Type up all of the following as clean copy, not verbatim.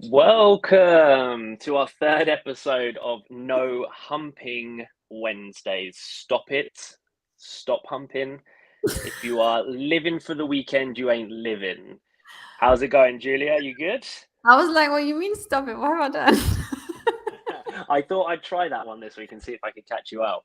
Welcome to our third episode of No Humping Wednesdays. Stop it. Stop humping. If you are living for the weekend, you ain't living. How's it going, Julia? You good? I was like, what you mean stop it? What have I done? I thought I'd try that one this week and see if I could catch you out.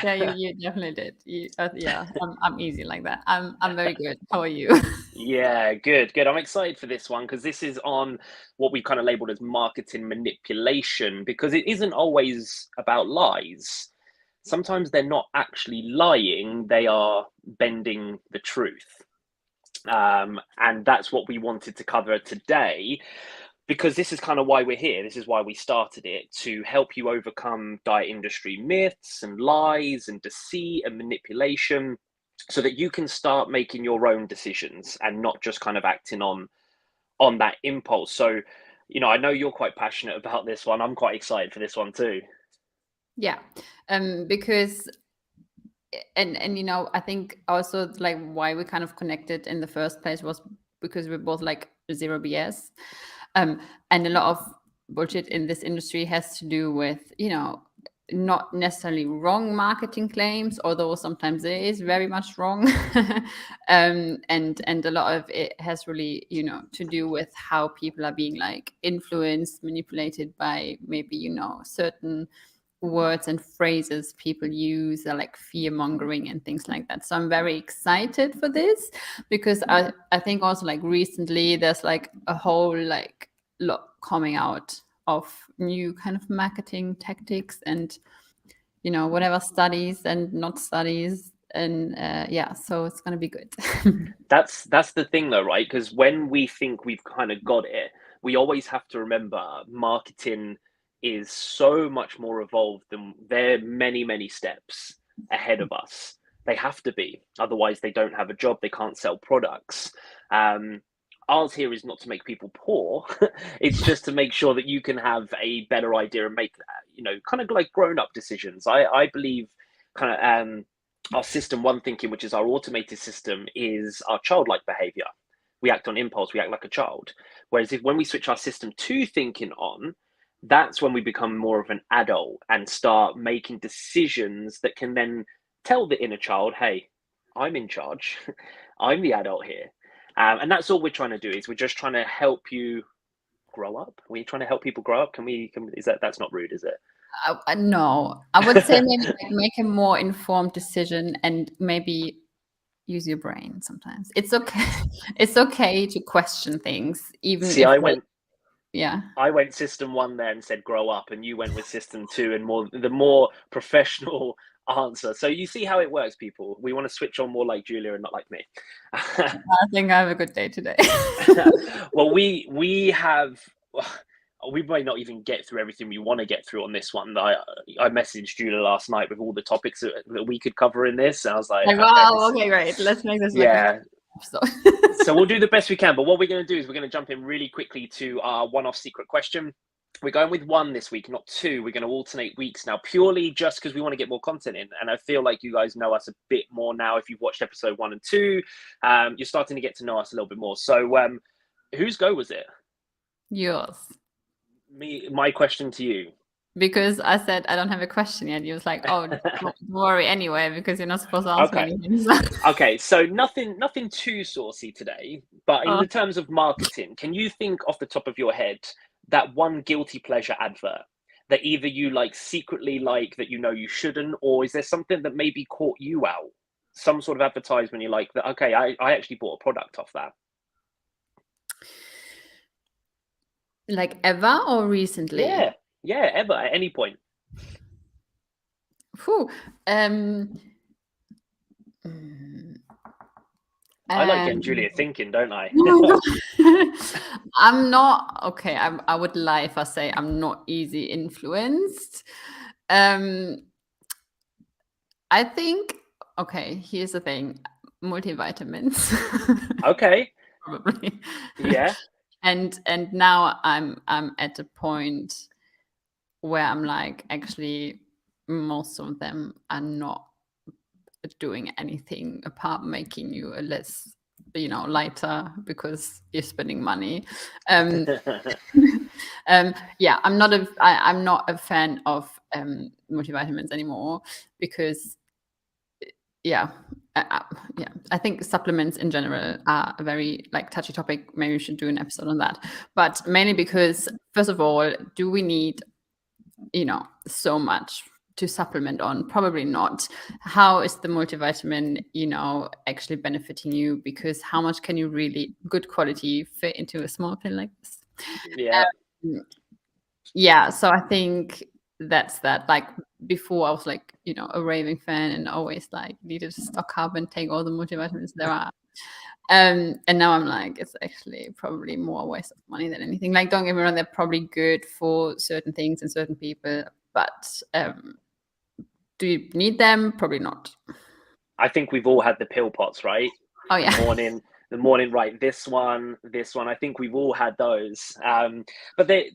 Yeah, you definitely did. Yeah, I'm easy like that. I'm very good. How are you? Yeah, good. I'm excited for this one because this is on what we kind of labeled as marketing manipulation, because it isn't always about lies. Sometimes they're not actually lying, they are bending the truth. And that's what we wanted to cover today, because this is kind of why we're here. This is why we started it, to help you overcome diet industry myths and lies and deceit and manipulation, so that you can start making your own decisions and not just kind of acting on that impulse. So, I know you're quite passionate about this one. I'm quite excited for this one too. Yeah, because and I think also like why we kind of connected in the first place was because we're both like zero BS, and a lot of bullshit in this industry has to do with not necessarily wrong marketing claims, although sometimes it is very much wrong. And a lot of it has really to do with how people are being like influenced, manipulated by maybe certain words and phrases people use, are like fear mongering and things like that. So I'm very excited for this, because I think also like recently there's like a whole like lot coming out of new kind of marketing tactics and whatever studies and not studies, and so it's gonna be good. That's the thing though, right? Because when we think we've kind of got it, we always have to remember marketing is so much more evolved, than they're many steps ahead of us. They have to be, otherwise they don't have a job, they can't sell products. Ours here is not to make people poor. It's just to make sure that you can have a better idea and make kind of like grown-up decisions. I believe kind of our system one thinking, which is our automated system, is our childlike behavior. We act on impulse, we act like a child. Whereas when we switch our system to thinking on, that's when we become more of an adult and start making decisions that can then tell the inner child, hey, I'm in charge. I'm the adult here. And that's all we're trying to do, is we're just trying to help you grow up. We're trying to help people grow up. That's not rude, is it? No, I would say maybe like make a more informed decision and maybe use your brain sometimes. It's okay. It's okay to question things, even See, if I went system one there and said grow up, and you went with system two and the more professional answer. So you see how it works, people. We want to switch on more like Julia and not like me. I think I have a good day today. Well, we might not even get through everything we want to get through on this one. I messaged Julia last night with all the topics that we could cover in this, and I was like, okay, great. Let's make this so we'll do the best we can. But what we're going to do is we're going to jump in really quickly to our one-off secret question. We're going with one this week, not two. We're going to alternate weeks now, purely just because we want to get more content in. And I feel like you guys know us a bit more now. If you've watched episode 1 and 2, you're starting to get to know us a little bit more. So whose go was it? Yours. My question to you. Because I said I don't have a question yet. You was like, oh, don't worry anyway, because you're not supposed to ask me anything. Okay, so nothing too saucy today, but in the terms of marketing, can you think off the top of your head that one guilty pleasure advert that either you like secretly like that you shouldn't, or is there something that maybe caught you out? Some sort of advertisement you like that, okay, I actually bought a product off that. Like ever or recently? Yeah, ever, at any point. I like getting Julia thinking, don't I? I'm not okay. I would lie if I say I'm not easy influenced. I think, okay, here's the thing: multivitamins. Okay. Probably. Yeah. And now I'm at a point where I'm like, actually, most of them are not doing anything apart making you a less lighter because you're spending money. Yeah, I'm not a fan of multivitamins anymore because I think supplements in general are a very touchy topic. Maybe we should do an episode on that, but mainly because, first of all, do we need so much to supplement on? Probably not. How is the multivitamin actually benefiting you? Because how much can you really good quality fit into a small pill like this? So I think that's that. Before I was a raving fan and always needed to stock up and take all the multivitamins there are. And now I'm it's actually probably more a waste of money than anything. Don't get me wrong, they're probably good for certain things and certain people, but do you need them? Probably not. I think we've all had the pill pots, right? Oh yeah. The morning, right? This one. I think we've all had those. But the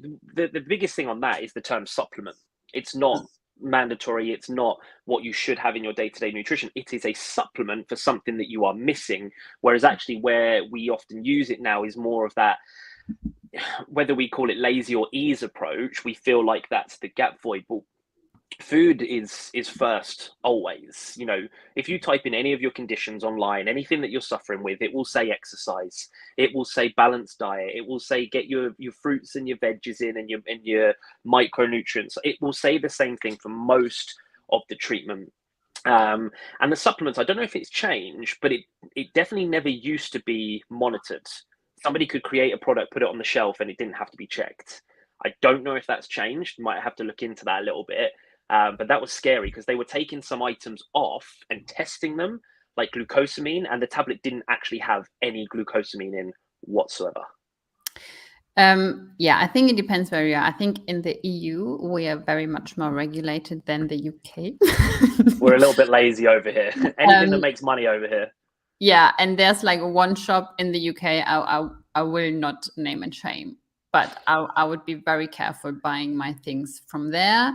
biggest thing on that is the term supplement. It's not mandatory. It's not what you should have in your day-to-day nutrition. It is a supplement for something that you are missing. Whereas actually where we often use it now is more of that, whether we call it lazy or ease approach, we feel like that's the gap void. But food is first always. If you type in any of your conditions online, anything that you're suffering with, it will say exercise, it will say balanced diet, it will say get your fruits and your veggies in and your micronutrients. It will say the same thing for most of the treatment. And the supplements, I don't know if it's changed, but it definitely never used to be monitored. Somebody could create a product, put it on the shelf, and it didn't have to be checked. I don't know if that's changed. Might have to look into that a little bit. But that was scary because they were taking some items off and testing them, like glucosamine, and the tablet didn't actually have any glucosamine in whatsoever. I think it depends where you are. I think in the EU, we are very much more regulated than the UK. We're a little bit lazy over here. Anything that makes money over here. Yeah, and there's one shop in the UK, I will not name and shame, but I would be very careful buying my things from there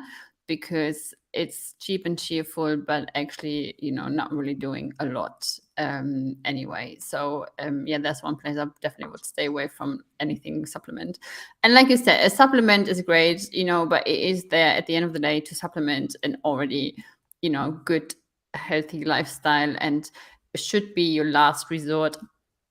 because it's cheap and cheerful, but actually, not really doing a lot anyway. So that's one place I definitely would stay away from anything supplement. And like you said, a supplement is great, but it is there at the end of the day to supplement an already, good, healthy lifestyle, and it should be your last resort,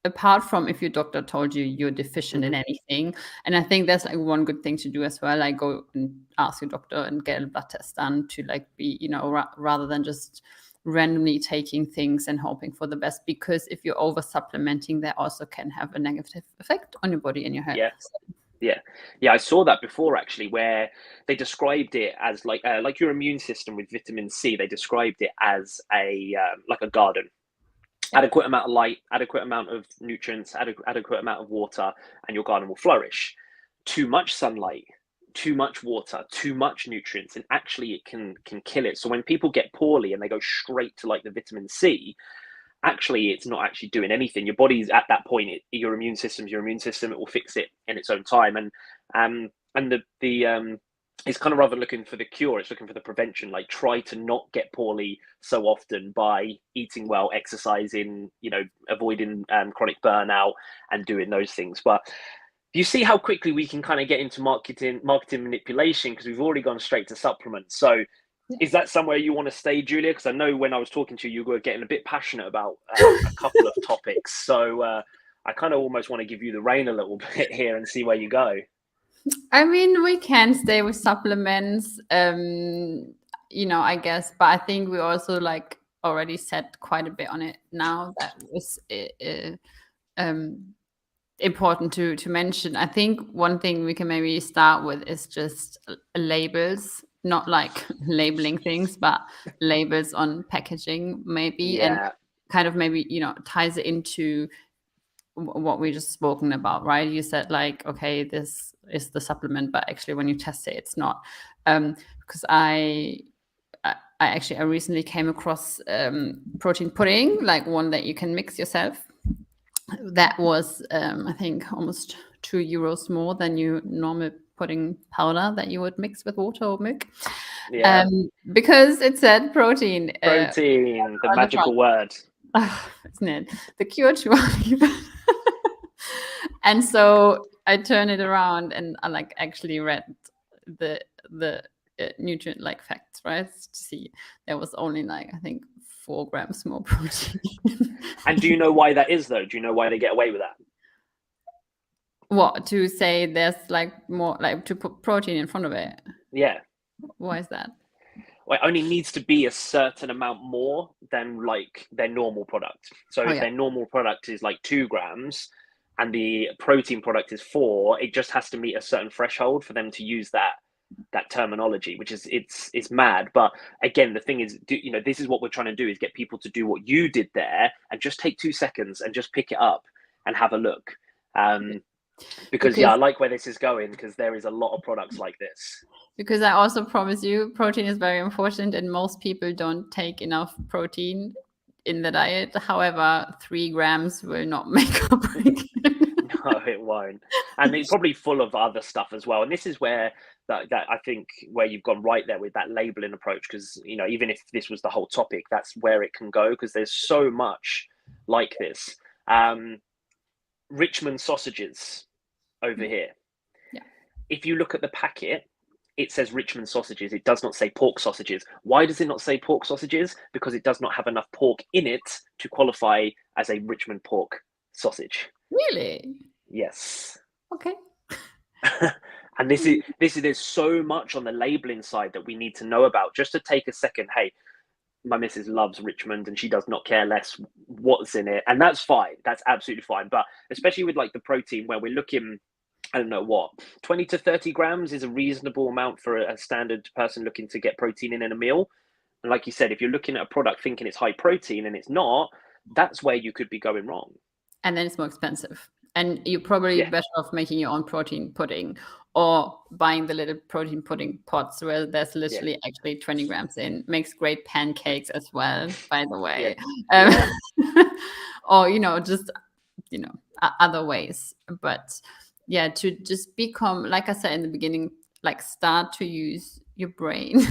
apart from if your doctor told you you're deficient in anything. And I think that's one good thing to do as well. Go and ask your doctor and get a blood test done to be, rather than just randomly taking things and hoping for the best, because if you're over supplementing, that also can have a negative effect on your body and your health. Yeah, I saw that before actually, where they described it as like your immune system with vitamin C. They described it as a garden. Adequate amount of light, adequate amount of nutrients, adequate amount of water, and your garden will flourish. Too much sunlight, too much water, too much nutrients, and actually it can kill it. So when people get poorly and they go straight to the vitamin C, actually it's not actually doing anything. Your body's at that point, your immune system, it will fix it in its own time. And the it's kind of rather looking for the cure. It's looking for the prevention. Try to not get poorly so often by eating well, exercising, avoiding chronic burnout and doing those things. But you see how quickly we can kind of get into marketing manipulation, because we've already gone straight to supplements. So is that somewhere you want to stay, Julia? Because I know when I was talking to you, you were getting a bit passionate about a couple of topics. So I kind of almost want to give you the rein a little bit here and see where you go. I mean, we can stay with supplements, I guess, but I think we also already said quite a bit on it now that was important to mention. I think one thing we can maybe start with is just labels, not labeling things, but labels on packaging maybe, and kind of maybe, ties it into what we just spoken about, right? You said okay, this is the supplement, but actually when you test it, it's not. Because I recently came across protein pudding, one that you can mix yourself. That was I think almost €2 more than your normal pudding powder that you would mix with water or milk. Because it said protein. The magical word. isn't it? The cure to And so I turn it around and I like actually read the nutrient like facts, right? To see there was only like I think 4 grams more protein. And do you know why that is though? Do you know why they get away with that? What, to say there's like more, like to put protein in front of it? Yeah. Why is that? Well, it only needs to be a certain amount more than like their normal product. So if their normal product is like 2 grams and the protein product is 4, it just has to meet a certain threshold for them to use that terminology, which is it's mad. But again, the thing is, this is what we're trying to do, is get people to do what you did there and just take 2 seconds and just pick it up and have a look. Because I like where this is going, because there is a lot of products like this. Because I also promise you, protein is very important, and most people don't take enough protein in the diet. However, 3 grams will not make up. No, it won't. And it's probably full of other stuff as well. And this is where that I think where you've gone right there with that labeling approach, because even if this was the whole topic, that's where it can go, because there's so much like this. Richmond sausages over here. Yeah. If you look at the packet, it says Richmond sausages. It does not say pork sausages. Why does it not say pork sausages? Because it does not have enough pork in it to qualify as a Richmond pork sausage. Really? Yes. Okay. And there's so much on the labeling side that we need to know about. Just to take a second, hey, my missus loves Richmond and she does not care less what's in it. And that's fine. That's absolutely fine. But especially with like the protein, where we're looking, I don't know what, 20 to 30 grams is a reasonable amount for a standard person looking to get protein in a meal. And like you said, if you're looking at a product thinking it's high protein and it's not, that's where you could be going wrong. And then it's more expensive. And you're probably better off making your own protein pudding, or buying the little protein pudding pots where there's literally actually 20 grams in. Makes great pancakes as well, by the way. Or, just, other ways. But yeah, to just become, like I said in the beginning, like start to use your brain.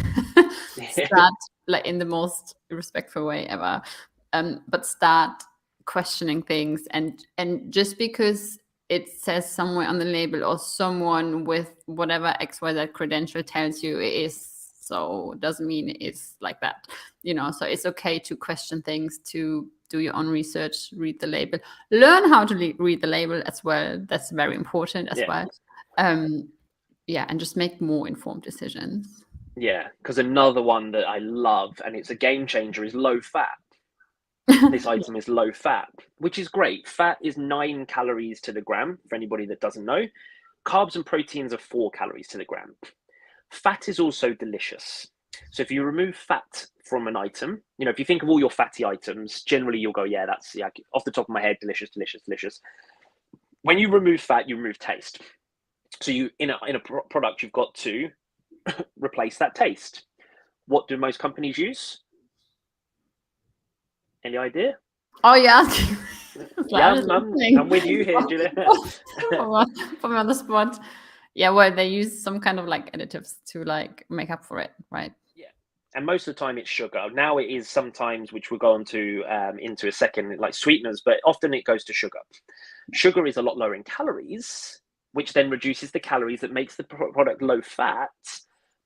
Start like in the most respectful way ever. But start questioning things, and just because it says somewhere on the label or someone with whatever XYZ credential tells you it is so, doesn't mean it's like that, so it's okay to question things, to do your own research, read the label, learn how to read the label as well. That's very important as well. And just make more informed decisions. Because another one that I love, and it's a game changer, is low fat. This item is low fat, which is great. Fat is 9 calories to the gram, for anybody that doesn't know. Carbs and proteins are 4 calories to the gram. Fat is also delicious. So if you remove fat from an item, if you think of all your fatty items, generally you'll go, that's off the top of my head, delicious, delicious, delicious. When you remove fat, you remove taste. So you in a product, you've got to replace that taste. What do most companies use? Any idea? Oh, yeah. I'm with you here, Julia. Put me on the spot. Yeah, well, they use some kind of like additives to like make up for it, right? Yeah, and most of the time it's sugar. Now it is sometimes, which we'll go on to into a second, like sweeteners, but often it goes to sugar. Sugar is a lot lower in calories, which then reduces the calories that makes the product low fat.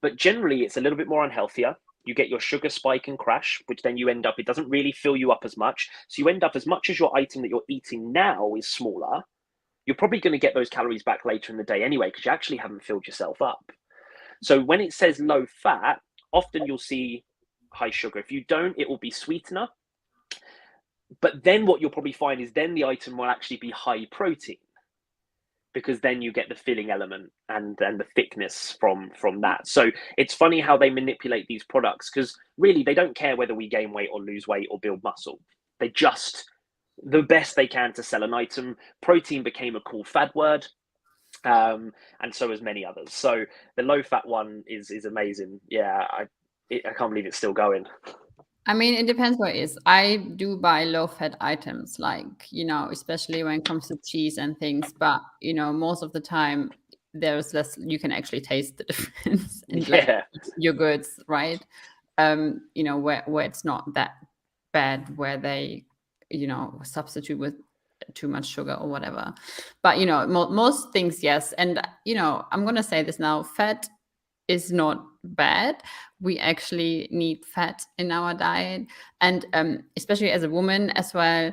But generally, it's a little bit more unhealthier. You get your sugar spike and crash, which then you end up, it doesn't really fill you up as much. So you end up, as much as your item that you're eating now is smaller, you're probably going to get those calories back later in the day anyway, because you actually haven't filled yourself up. So when it says low fat, often you'll see high sugar. If you don't, it will be sweetener. But then what you'll probably find is then the item will actually be high protein, because then you get the filling element and the thickness from that. So it's funny how they manipulate these products, because really they don't care whether we gain weight or lose weight or build muscle. They just, the best they can to sell an item. Protein became a cool fad word, and so as many others. So the low fat one is amazing. I can't believe it's still going. I mean, it depends what it is. I do buy low-fat items, like, especially when it comes to cheese and things. But, most of the time, there's less, you can actually taste the difference in like yogurts, right? Where it's not that bad, where they substitute with too much sugar or whatever. But most things, yes. And I'm gonna say this now: fat is not bad. We actually need fat in our diet, and especially as a woman as well,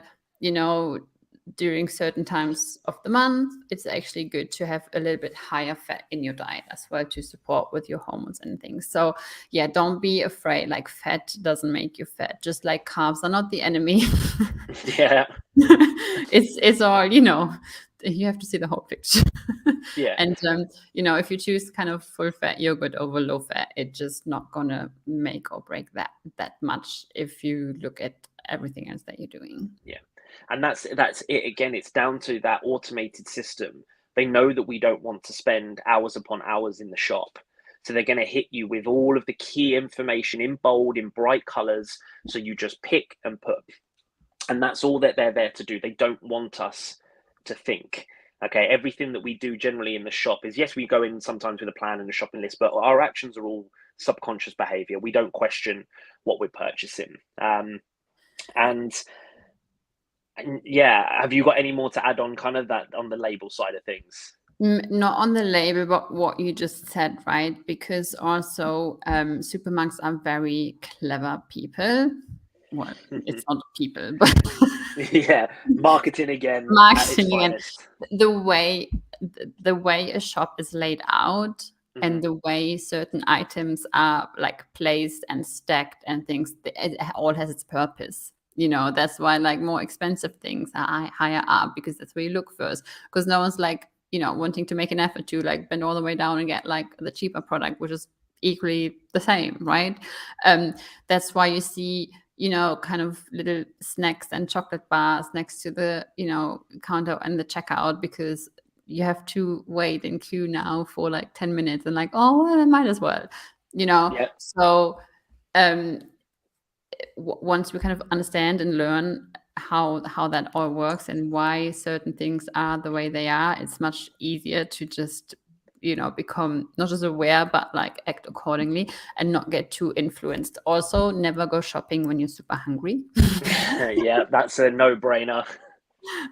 during certain times of the month, it's actually good to have a little bit higher fat in your diet as well, to support with your hormones and things. So yeah, don't be afraid. Like, fat doesn't make you fat, just like carbs are not the enemy. Yeah. It's all, you have to see the whole picture. Yeah. And if you choose kind of full fat yogurt over low fat, it's just not gonna make or break that much if you look at everything else that you're doing. Yeah. And that's it again. It's down to that automated system. They know that we don't want to spend hours upon hours in the shop. So they're going to hit you with all of the key information in bold, in bright colors. So you just pick and put. And that's all that they're there to do. They don't want us to think. Okay, everything that we do generally in the shop is, yes, we go in sometimes with a plan and a shopping list, but our actions are all subconscious behavior. We don't question what we're purchasing. And yeah, have you got any more to add on kind of that on the label side of things? Not on the label, but what you just said, right? Because also supermarkets are very clever people. Well, it's not people, but yeah, marketing again. Marketing again. The way a shop is laid out, and the way certain items are like placed and stacked and things, it all has its purpose. That's why like more expensive things are higher up, because that's where you look first. Because no one's like, wanting to make an effort to like bend all the way down and get like the cheaper product, which is equally the same, right? That's why you see kind of little snacks and chocolate bars next to the counter and the checkout, because you have to wait in queue now for like 10 minutes and like, oh well, I might as well, Yeah. So once we kind of understand and learn how that all works and why certain things are the way they are, it's much easier to just become not just aware, but like act accordingly and not get too influenced. Also, never go shopping when you're super hungry. Yeah, that's a no-brainer.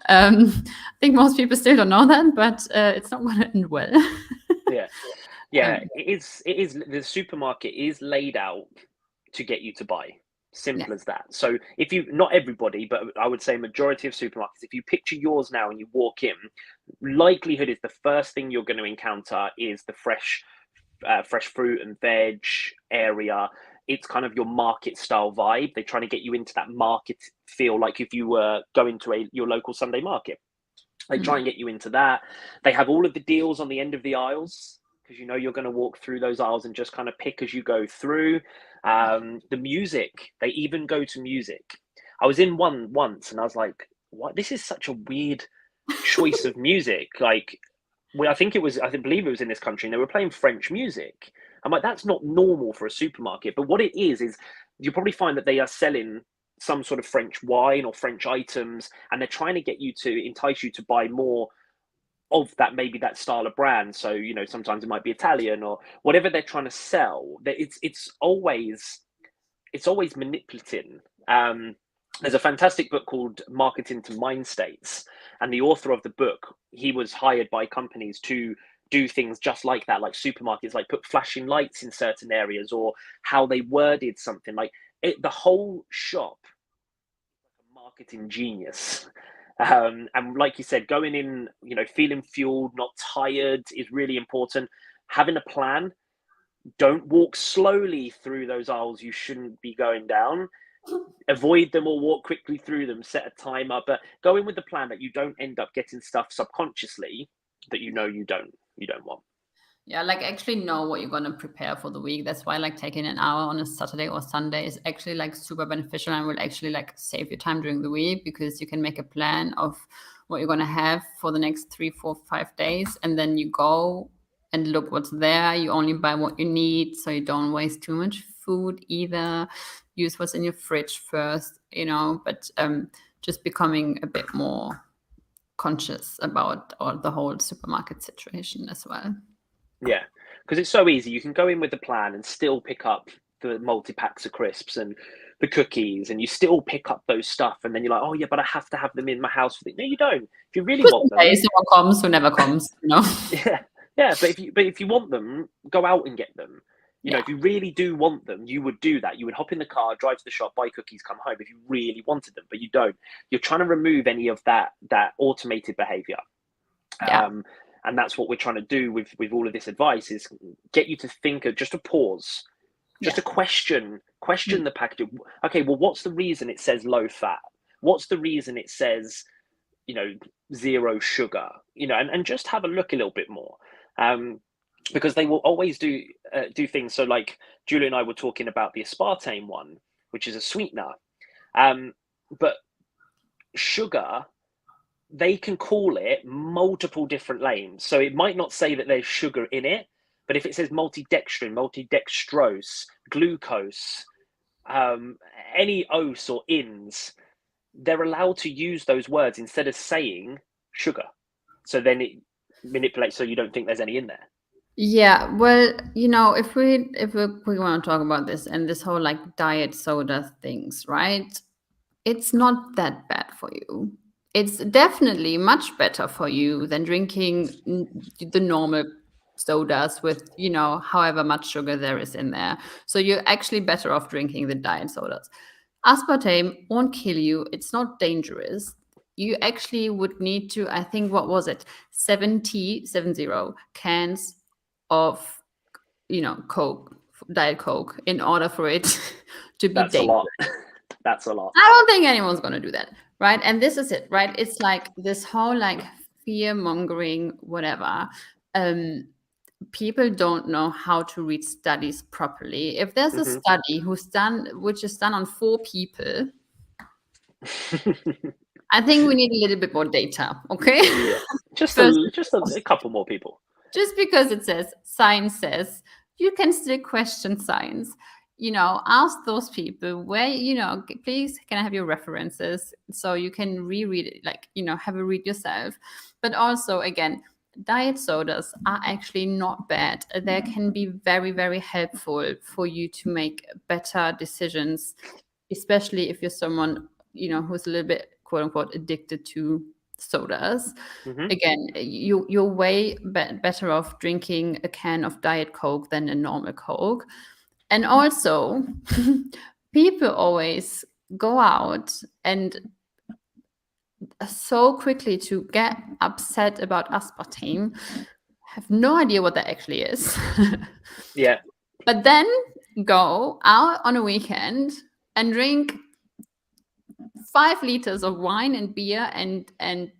I think most people still don't know that, but it's not going to end well. Yeah. It is. The supermarket is laid out to get you to buy. Simple as that. So if you, not everybody, but I would say majority of supermarkets, if you picture yours now and you walk in, likelihood is the first thing you're going to encounter is the fresh fruit and veg area. It's kind of your market style vibe. They're trying to get you into that market feel, like if you were going to your local Sunday market. They try and get you into that. They have all of the deals on the end of the aisles, because you're going to walk through those aisles and just kind of pick as you go through. The music, they even go to music. I was in one once and I was like, what? This is such a weird choice of music. Like, I believe it was in this country, and they were playing French music. I'm like, that's not normal for a supermarket. But what it is you'll probably find that they are selling some sort of French wine or French items, and they're trying to get you to entice you to buy more of that, maybe that style of brand. So sometimes it might be Italian or whatever they're trying to sell. It's always manipulating. There's a fantastic book called Marketing to Mind States, and the author of the book, he was hired by companies to do things just like that, like supermarkets, like put flashing lights in certain areas, or how they worded something. Like the whole shop, like a marketing genius. And like you said, going in, feeling fueled, not tired is really important. Having a plan. Don't walk slowly through those aisles you shouldn't be going down. Avoid them or walk quickly through them. Set a timer, but go in with the plan that you don't end up getting stuff subconsciously that you don't want. Yeah, like actually know what you're going to prepare for the week. That's why like taking an hour on a Saturday or Sunday is actually like super beneficial, and will actually like save your time during the week, because you can make a plan of what you're going to have for the next 3, 4, 5 days, and then you go and look what's there. You only buy what you need, so you don't waste too much food either. Use what's in your fridge first, but just becoming a bit more conscious about the whole supermarket situation as well. Yeah, because it's so easy. You can go in with a plan and still pick up the multi-packs of crisps and the cookies, and you still pick up those stuff, and then you're like, oh yeah, but I have to have them in my house for the... No, you don't. If you really want them, someone comes who never comes, you know. yeah, but if you want them, go out and get them. You know, if you really do want them, you would do that. You would hop in the car, drive to the shop, buy cookies, come home if you really wanted them, but you don't. You're trying to remove any of that automated behavior. And that's what we're trying to do with all of this advice, is get you to think of just a pause, just a question the packaging. Okay, well, what's the reason it says low fat? What's the reason it says, you know, 0 sugar? You know, and just have a look a little bit more. Because they will always do things. So like Julia and I were talking about the aspartame one, which is a sweetener. But sugar, they can call it multiple different names. So it might not say that there's sugar in it, but if it says multidextrin, multidextrose, glucose, any os or ins, they're allowed to use those words instead of saying sugar. So then it manipulates so you don't think there's any in there. Yeah, well, you know, if we want to talk about this and this whole like diet soda things, right? It's not that bad for you. It's definitely much better for you than drinking the normal sodas with, you know, however much sugar there is in there. So you're actually better off drinking the diet sodas. Aspartame won't kill you. It's not dangerous. You actually would need to, I think, what was it? 70 cans of, you know, Coke, Diet Coke, in order for it to be That's dangerous. a lot. That's a lot. I don't think anyone's going to do that, right? And this is it, right? It's like this whole like fear mongering, whatever. People don't know how to read studies properly. If there's a study which is done on 4 people, I think we need a little bit more data, okay? Yeah, just a couple more people. Just because it says science says, you can still question science. You know, ask those people where, you know, please, can I have your references so you can reread it, like, you know, have a read yourself. But also, again, diet sodas are actually not bad. They can be very, very helpful for you to make better decisions, especially if you're someone, you know, who's a little bit, quote unquote, addicted to sodas. Again, you're way better off drinking a can of Diet Coke than a normal Coke. And also, people always go out and so quickly to get upset about aspartame, have no idea what that actually is. Yeah. But then go out on a weekend and drink 5 liters of wine and beer and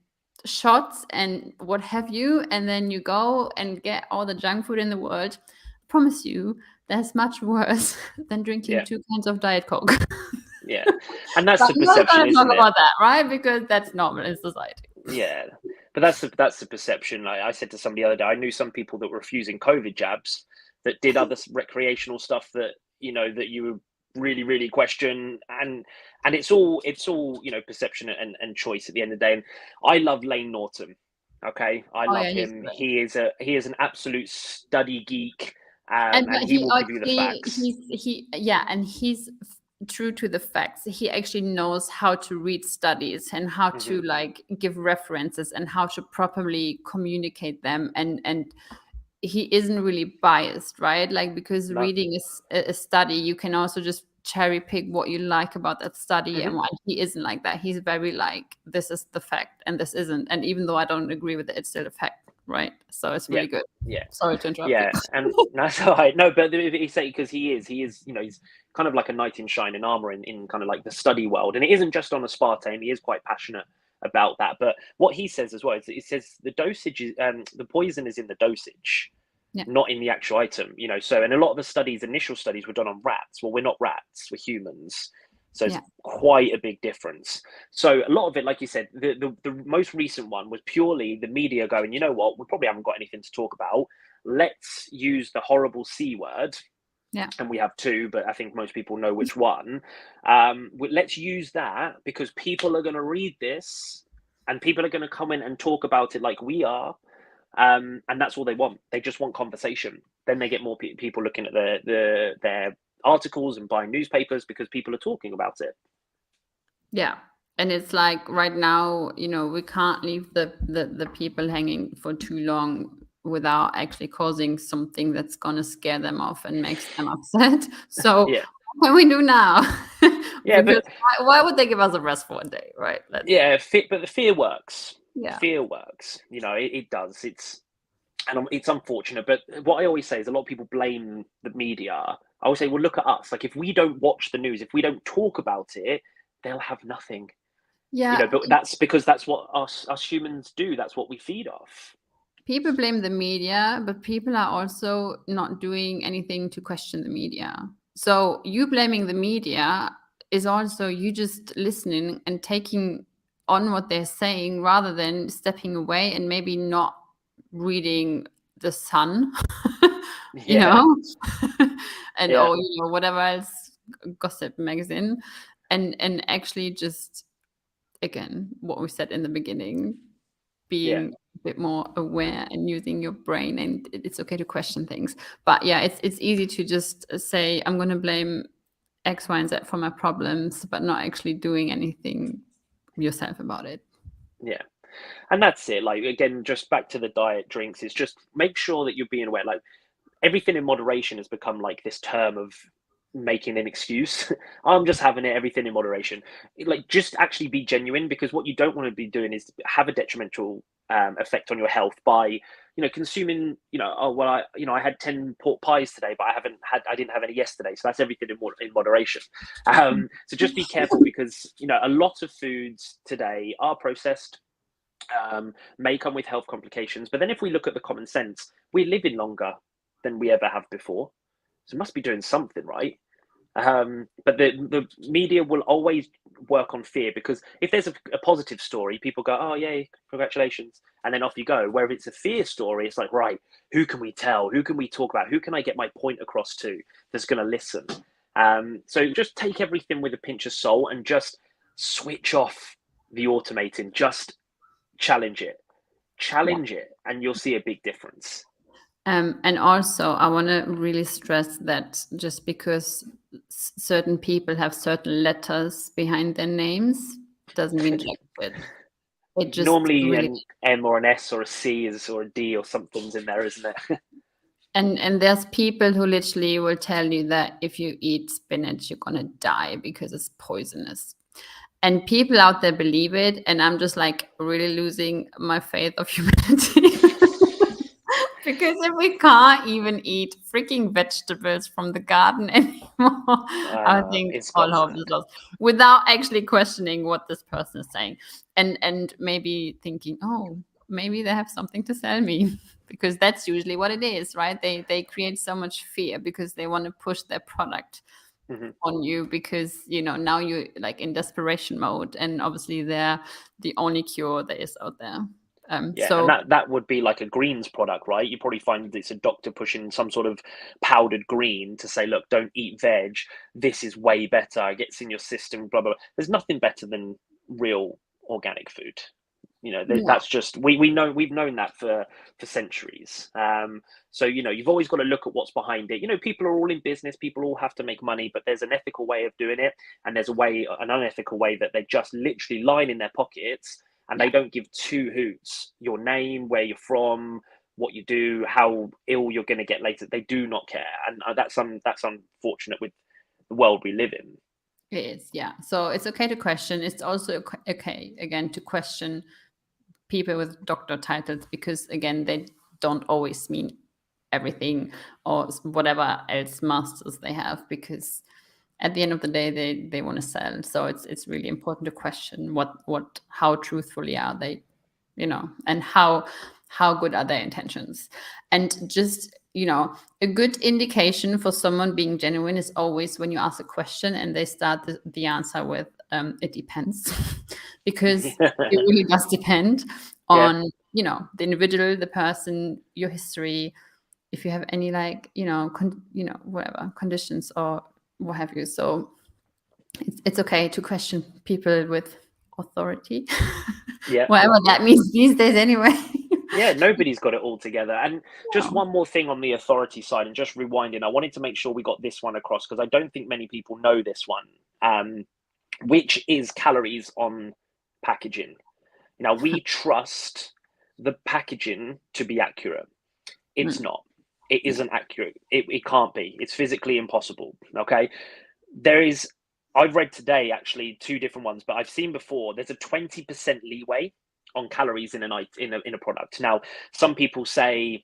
shots and what have you, and then you go and get all the junk food in the world. I promise you, that's much worse than drinking 2 cans of Diet Coke. Yeah, and that's the perception, isn't it? Talk about that, right? Because that's normal in society. Yeah, but that's the perception. I said to somebody the other day, I knew some people that were refusing COVID jabs that did other recreational stuff that, you know, that you would really, really question, and it's all you know, perception and choice at the end of the day. And I love Lane Norton. Okay, I love him. He is an absolute study geek, and he will give you the facts. He's true to the facts. He actually knows how to read studies and how to like give references and how to properly communicate them, and he isn't really biased, right? Like, because reading is a study, you can also just cherry pick what you like about that study, and why he isn't like that. He's very like, this is the fact and this isn't, and even though I don't agree with it, it's still a fact, right? So it's really good. Yeah, sorry to interrupt. And that's all right. No, but he say, because he is, you know, he's kind of like a knight in shining armor in kind of like the study world, and it isn't just on aspartame. He is quite passionate about that. But what he says as well is, he says the dosage is, the poison is in the dosage, not in the actual item, you know. So, and a lot of the studies, initial studies, were done on rats. Well, we're not rats, we're humans. So it's quite a big difference. So a lot of it, like you said, the most recent one was purely the media going, you know what, we probably haven't got anything to talk about. Let's use the horrible C word. Yeah. And we have 2, but I think most people know which one. Let's use that because people are going to read this and people are going to come in and talk about it like we are. And that's all they want. They just want conversation. Then they get more people looking at their articles and buying newspapers because people are talking about it. Yeah. And it's like right now, we can't leave the people hanging for too long without actually causing something that's going to scare them off and makes them upset. So Yeah. what can we do now? Yeah, Because why would they give us a rest for a day, right? but the fear works. Yeah. Fear works. It does. It's unfortunate, but what I always say is a lot of people blame the media. I always say, well, look at us. Like, if we don't watch the news, if we don't talk about it, they'll have nothing. Yeah. But that's because that's what us humans do. That's what we feed off. People blame the media, but people are also not doing anything to question the media. So you blaming the media is also you just listening and taking on what they're saying rather than stepping away and maybe not reading the Sun, and or whatever else, gossip magazine, and actually just, again, what we said in the beginning, being a bit more aware and using your brain, and it's okay to question things. But yeah, it's easy to just say, I'm going to blame X, Y, and Z for my problems, but not actually doing anything yourself about it. Yeah. And that's it. Like, again, just back to the diet drinks, it's just make sure that you're being aware. Like, everything in moderation has become like this term of making an excuse. I'm just having it, everything in moderation. Like, just actually be genuine, because what you don't want to be doing is have a detrimental effect on your health by consuming, I had 10 pork pies today, but I didn't have any yesterday, so that's everything in moderation. So just be careful, because a lot of foods today are processed, may come with health complications. But then if we look at the common sense, we're living longer than we ever have before, so must be doing something right. But the media will always work on fear, because if there's a positive story, people go, oh yay, congratulations, and then off you go. Where if it's a fear story, it's like, right, who can we tell, who can we talk about, who can I get my point across to that's going to listen? So just take everything with a pinch of salt and just switch off the automating. Just challenge it, and you'll see a big difference. And also, I want to really stress that just because certain people have certain letters behind their names doesn't mean good. It just normally really... an M or an S or a C or a D or something's in there, isn't it? And there's people who literally will tell you that if you eat spinach, you're gonna die because it's poisonous. And people out there believe it, and I'm just like really losing my faith of humanity. Because if we can't even eat freaking vegetables from the garden anymore, I think all hope is lost, without actually questioning what this person is saying, and maybe thinking, oh, maybe they have something to sell me, because that's usually what it is, right? They create so much fear because they want to push their product on you, because now you're like in desperation mode, and obviously they're the only cure there is out there. So and that would be like a greens product, right? You probably find it's a doctor pushing some sort of powdered green to say, look, don't eat veg. This is way better. It gets in your system, blah, blah, blah. There's nothing better than real organic food. That's just, we've known that for centuries. So, you've always got to look at what's behind it. People are all in business, people all have to make money, but there's an ethical way of doing it. And there's an unethical way that they just literally line in their pockets, and they don't give two hoots. Your name, where you're from, what you do, how ill you're going to get later. They do not care. And that's unfortunate with the world we live in. It is, yeah. So it's okay to question. It's also okay, again, to question people with doctor titles, because, again, they don't always mean everything, or whatever else masters they have, because at the end of the day, they want to sell. So it's really important to question how truthfully are they, and how good are their intentions. And just, a good indication for someone being genuine is always when you ask a question and they start the answer with, it depends. Because it really does depend on, the individual, the person, your history, if you have any, like, whatever conditions or what have you. So it's okay to question people with authority, whatever that means these days anyway. Yeah, nobody's got it all together. And just one more thing on the authority side, and just rewinding, I wanted to make sure we got this one across because I don't think many people know this one, which is calories on packaging. Now, we trust the packaging to be accurate. It's not. It isn't accurate. It can't be. It's physically impossible. Okay. I've read today actually two different ones, but I've seen before there's a 20% leeway on calories in a product. Now, some people say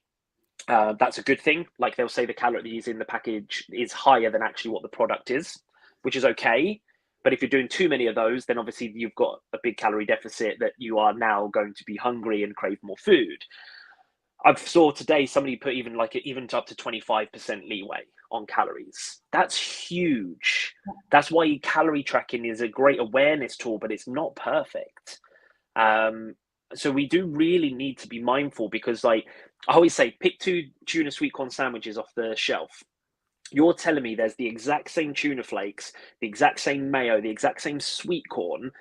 that's a good thing. Like they'll say the calories in the package is higher than actually what the product is, which is okay. But if you're doing too many of those, then obviously you've got a big calorie deficit that you are now going to be hungry and crave more food. I've saw today somebody put even up to 25% leeway on calories. That's huge. That's why calorie tracking is a great awareness tool, but it's not perfect. So we do really need to be mindful because, like I always say, pick 2 tuna sweet corn sandwiches off the shelf. You're telling me there's the exact same tuna flakes, the exact same mayo, the exact same sweet corn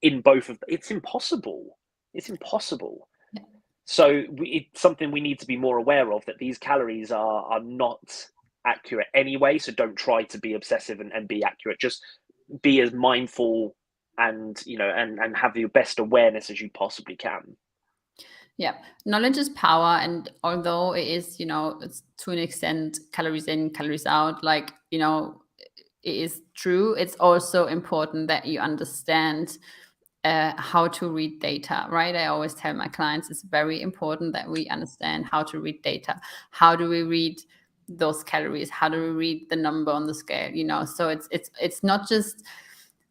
in both of them. It's impossible. It's impossible. So it's something we need to be more aware of, that these calories are not accurate anyway. So don't try to be obsessive and be accurate. Just be as mindful and and have your best awareness as you possibly can. Yeah, knowledge is power, and although it is, it's to an extent calories in, calories out, like, it is true. It's also important that you understand how to read data, right? I always tell my clients it's very important that we understand how to read data. How do we read those calories? How do we read the number on the scale? So it's not just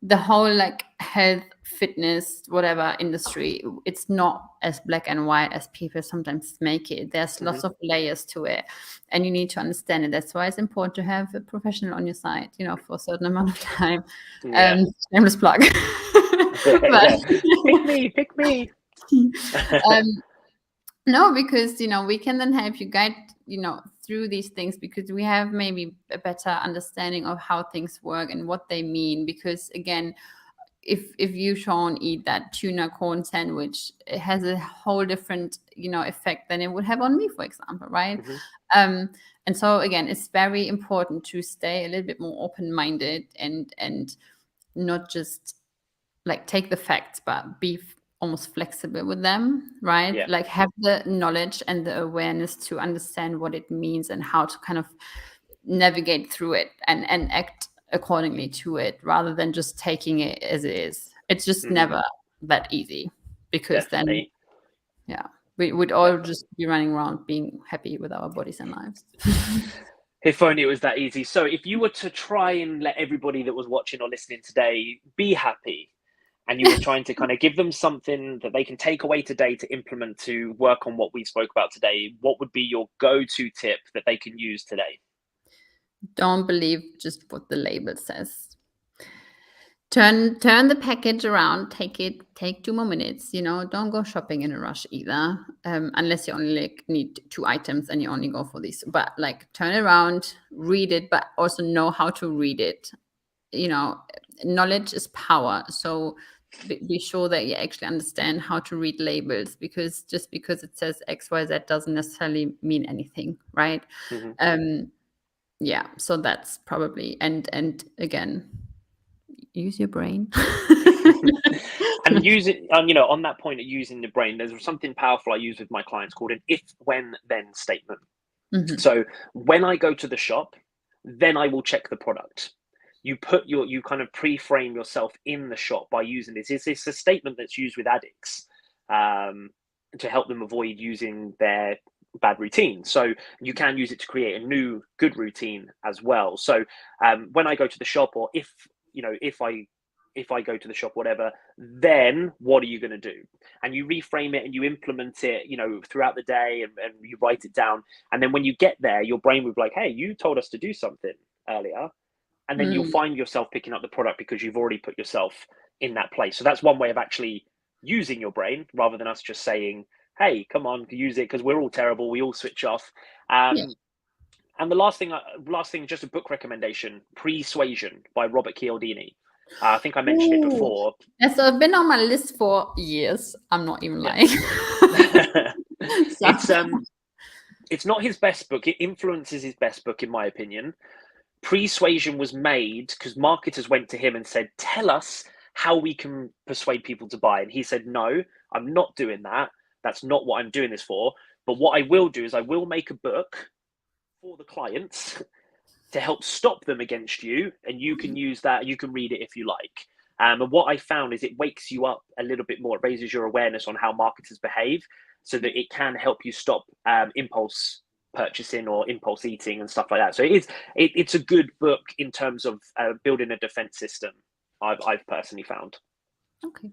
the whole like health, fitness, whatever industry. It's not as black and white as people sometimes make it. There's lots of layers to it, and you need to understand it. That's why it's important to have a professional on your side, for a certain amount of time. Shameless plug. Yeah. Pick me. No, because we can then help you guide through these things, because we have maybe a better understanding of how things work and what they mean. Because again, if you, Shaun, eat that tuna corn sandwich, it has a whole different effect than it would have on me, for example, right? And so again, it's very important to stay a little bit more open-minded and not just like take the facts, but be almost flexible with them, right? Yeah. Like have the knowledge and the awareness to understand what it means and how to kind of navigate through it and act accordingly to it, rather than just taking it as it is. It's just never that easy, because Definitely. then we would all just be running around being happy with our bodies and lives. If only it was that easy. So if you were to try and let everybody that was watching or listening today be happy, and you were trying to kind of give them something that they can take away today to implement to work on what we spoke about today, what would be your go-to tip that they can use today? Don't believe just what the label says. Turn the package around. Take 2 more minutes. Don't go shopping in a rush either, unless you only like need 2 items and you only go for these. But like turn it around, read it, but also know how to read it. Knowledge is power. So be sure that you actually understand how to read labels, because just because it says XYZ doesn't necessarily mean anything, right? So that's probably, and again, use your brain. And use it on that point of using the brain, there's something powerful I use with my clients called an if, when, then statement. So when I go to the shop, then I will check the product. You kind of pre-frame yourself in the shop by using this. It's a statement that's used with addicts to help them avoid using their bad routine. So you can use it to create a new good routine as well. So when I go to the shop, or if I go to the shop, whatever, then what are you going to do? And you reframe it and you implement it, throughout the day, and you write it down. And then when you get there, your brain will be like, hey, you told us to do something earlier. And then you'll find yourself picking up the product because you've already put yourself in that place. So that's one way of actually using your brain, rather than us just saying, hey, come on, use it, because we're all terrible. We all switch off. And the last thing, just a book recommendation, Persuasion by Robert Cialdini. I think I mentioned it before. It's been on my list for years. I'm not even lying. It's not his best book. It influences his best book, in my opinion. Persuasion was made because marketers went to him and said, tell us how we can persuade people to buy. And he said, no, I'm not doing that. That's not what I'm doing this for. But what I will do is I will make a book for the clients to help stop them against you. And you can use that. You can read it if you like. And what I found is it wakes you up a little bit more. It raises your awareness on how marketers behave so that it can help you stop impulse purchasing or impulse eating and stuff like that. So it's a good book in terms of building a defense system. I've personally found. Okay,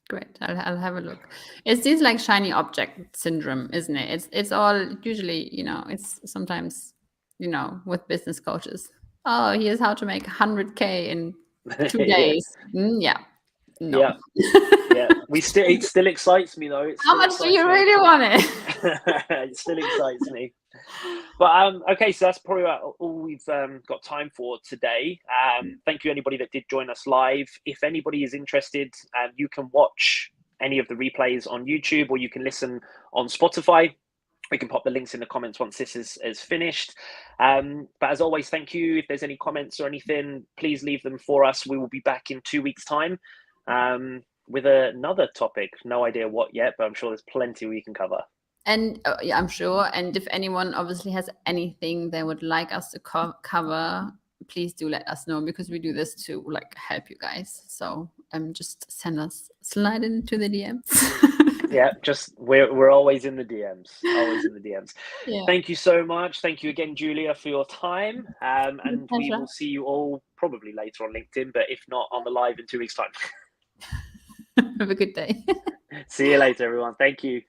great. I'll have a look. It's this like shiny object syndrome, isn't it? It's all usually, it's sometimes, with business coaches. Oh, here's how to make 100K in 2 days. Yeah. No. Yeah. Yeah. It still excites me though. How much do you really want it? It still excites me. But okay, so that's probably all we've got time for today. Thank you anybody that did join us live. If anybody is interested, you can watch any of the replays on YouTube or you can listen on Spotify. We can pop the links in the comments once this is finished. But as always, thank you. If there's any comments or anything, please leave them for us. We will be back in 2 weeks' time with another topic. No idea what yet, but I'm sure there's plenty we can cover. And yeah, I'm sure. And if anyone obviously has anything they would like us to cover, please do let us know, because we do this to like help you guys. So just slide into the DMs. Yeah, we're always in the DMs. Always in the DMs. Yeah. Thank you so much. Thank you again, Julia, for your time. And we will see you all probably later on LinkedIn, but if not, on the live in 2 weeks' time. Have a good day. See you later, everyone. Thank you.